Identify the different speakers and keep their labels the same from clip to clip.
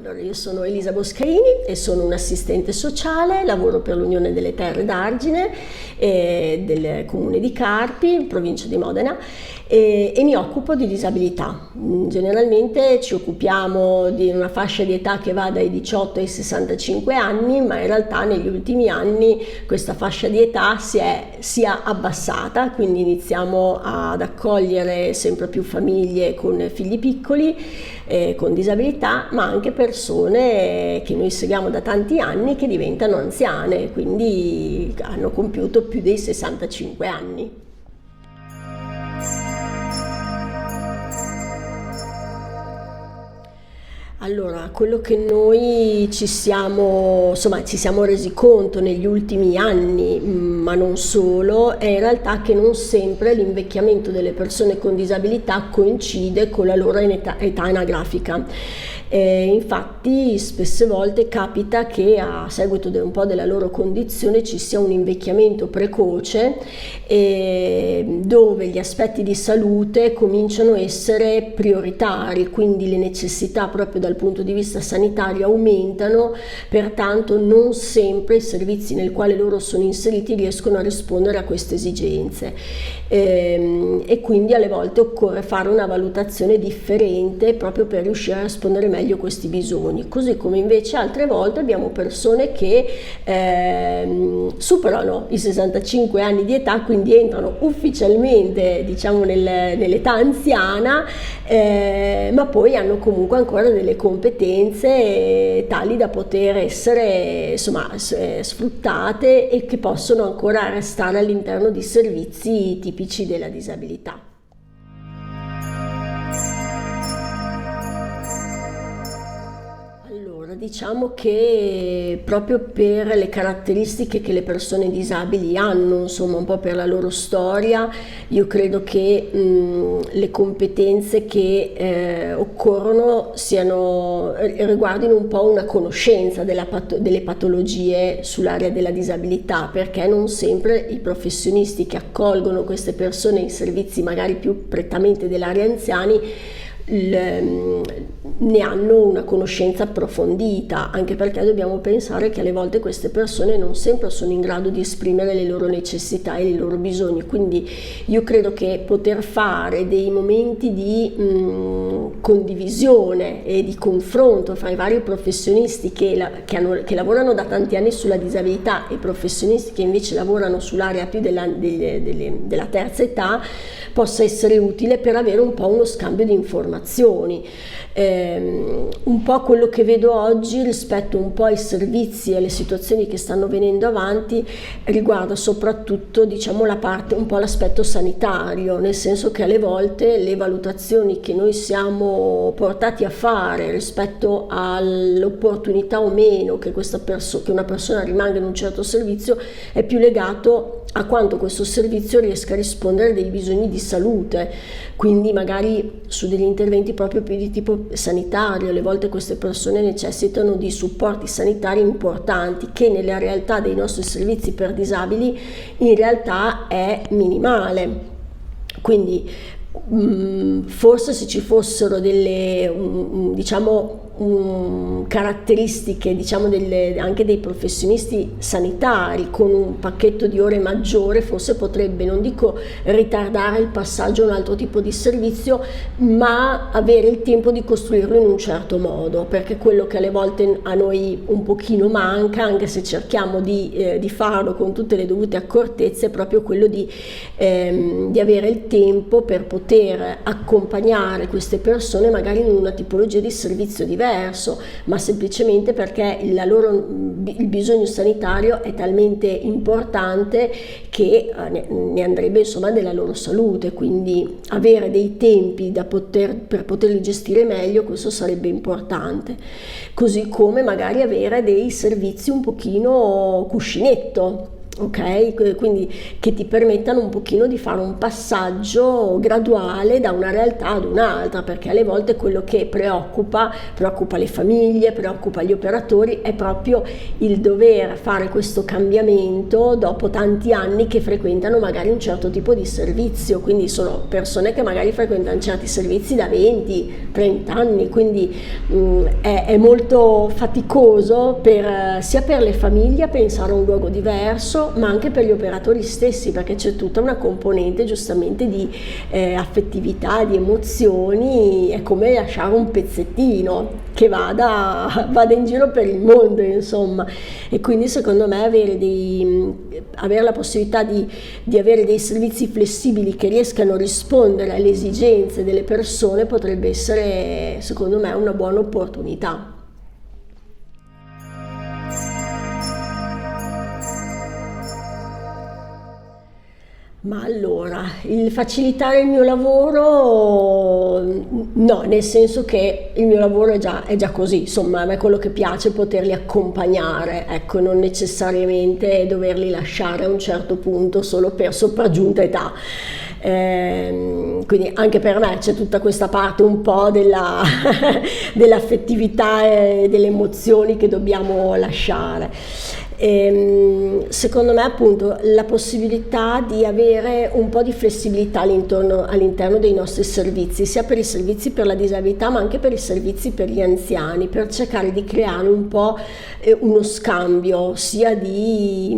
Speaker 1: Allora, io sono Elisa Boschrini e sono un'assistente sociale, lavoro per l'Unione delle Terre d'Argine del Comune di Carpi, in provincia di Modena, e mi occupo di disabilità. Generalmente ci occupiamo di una fascia di età che va dai 18 ai 65 anni, ma in realtà negli ultimi anni questa fascia di età si è abbassata, quindi iniziamo ad accogliere sempre più famiglie con figli piccoli, con disabilità, ma anche persone che noi seguiamo da tanti anni che diventano anziane, quindi hanno compiuto più dei 65 anni. Allora, quello che noi ci siamo resi conto negli ultimi anni, ma non solo, è in realtà che non sempre l'invecchiamento delle persone con disabilità coincide con la loro età anagrafica. Infatti spesse volte capita che a seguito un po' della loro condizione ci sia un invecchiamento precoce dove gli aspetti di salute cominciano a essere prioritari, quindi le necessità proprio dal punto di vista sanitario aumentano, pertanto non sempre i servizi nel quale loro sono inseriti riescono a rispondere a queste esigenze e quindi alle volte occorre fare una valutazione differente proprio per riuscire a rispondere meglio a questi bisogni, così come invece altre volte abbiamo persone che superano i 65 anni di età, quindi entrano ufficialmente nell'età anziana, ma poi hanno comunque ancora delle competenze tali da poter essere sfruttate e che possono ancora restare all'interno di servizi tipici della disabilità. Diciamo che proprio per le caratteristiche che le persone disabili hanno, un po' per la loro storia, io credo che le competenze che occorrono riguardino un po' una conoscenza delle patologie sull'area della disabilità, perché non sempre i professionisti che accolgono queste persone in servizi magari più prettamente dell'area anziani ne hanno una conoscenza approfondita, anche perché dobbiamo pensare che alle volte queste persone non sempre sono in grado di esprimere le loro necessità e i loro bisogni, quindi io credo che poter fare dei momenti di condivisione e di confronto fra i vari professionisti che lavorano da tanti anni sulla disabilità e professionisti che invece lavorano sull'area più della terza età possa essere utile per avere un po' uno scambio di informazioni. Un po' quello che vedo oggi rispetto un po' ai servizi e alle situazioni che stanno venendo avanti riguarda soprattutto la parte, un po' l'aspetto sanitario, nel senso che alle volte le valutazioni che noi siamo portati a fare rispetto all'opportunità o meno che una persona rimanga in un certo servizio è più legato a quanto questo servizio riesca a rispondere a dei bisogni di salute, quindi magari su degli interventi proprio più di tipo sanitario. Alle volte queste persone necessitano di supporti sanitari importanti che nella realtà dei nostri servizi per disabili in realtà è minimale. Quindi forse se ci fossero delle caratteristiche anche dei professionisti sanitari con un pacchetto di ore maggiore, forse potrebbe, non dico ritardare il passaggio a un altro tipo di servizio, ma avere il tempo di costruirlo in un certo modo, perché quello che alle volte a noi un pochino manca, anche se cerchiamo di farlo con tutte le dovute accortezze, è proprio quello di avere il tempo per poter accompagnare queste persone magari in una tipologia di servizio diverso, ma semplicemente perché il bisogno sanitario è talmente importante che ne andrebbe della loro salute, quindi avere dei tempi per poterli gestire meglio, questo sarebbe importante, così come magari avere dei servizi un pochino cuscinetto. ok? Quindi che ti permettano un pochino di fare un passaggio graduale da una realtà ad un'altra, perché alle volte quello che preoccupa le famiglie, preoccupa gli operatori, è proprio il dover fare questo cambiamento dopo tanti anni che frequentano magari un certo tipo di servizio. Quindi sono persone che magari frequentano certi servizi da 20-30 anni, quindi è molto faticoso sia per le famiglie a pensare a un luogo diverso, ma anche per gli operatori stessi, perché c'è tutta una componente giustamente di affettività, di emozioni. È come lasciare un pezzettino che vada in giro per il mondo, insomma. E quindi secondo me avere la possibilità di avere dei servizi flessibili che riescano a rispondere alle esigenze delle persone potrebbe essere, secondo me, una buona opportunità. Ma allora, il facilitare il mio lavoro, no, nel senso che il mio lavoro è già così, insomma, a me quello che piace è poterli accompagnare, ecco, non necessariamente doverli lasciare a un certo punto solo per sopraggiunta età. Quindi anche per me c'è tutta questa parte un po' dell'affettività e delle emozioni che dobbiamo lasciare. Secondo me appunto la possibilità di avere un po' di flessibilità all'interno dei nostri servizi, sia per i servizi per la disabilità ma anche per i servizi per gli anziani, per cercare di creare un po' uno scambio sia di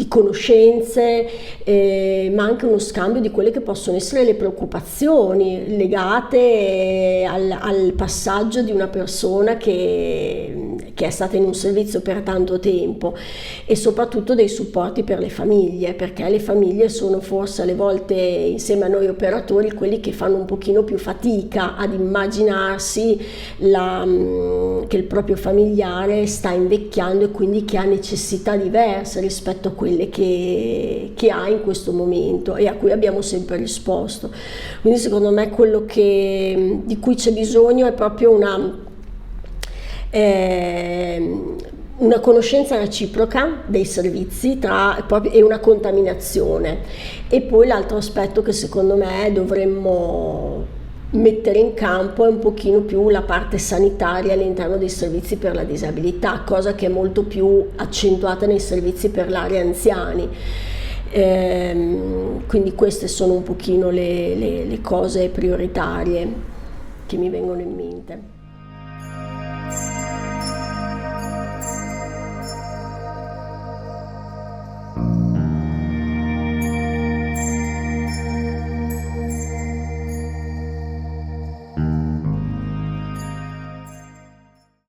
Speaker 1: conoscenze, ma anche uno scambio di quelle che possono essere le preoccupazioni legate al passaggio di una persona che è stata in un servizio per tanto tempo, e soprattutto dei supporti per le famiglie, perché le famiglie sono forse alle volte, insieme a noi operatori, quelli che fanno un pochino più fatica ad immaginarsi che il proprio familiare sta invecchiando e quindi che ha necessità diverse rispetto a quelle che ha in questo momento e a cui abbiamo sempre risposto. Quindi secondo me quello di cui c'è bisogno è proprio una conoscenza reciproca dei servizi e una contaminazione. E poi l'altro aspetto che secondo me dovremmo mettere in campo è un pochino più la parte sanitaria all'interno dei servizi per la disabilità, cosa che è molto più accentuata nei servizi per l'area anziani. Quindi queste sono un pochino le cose prioritarie che mi vengono in mente.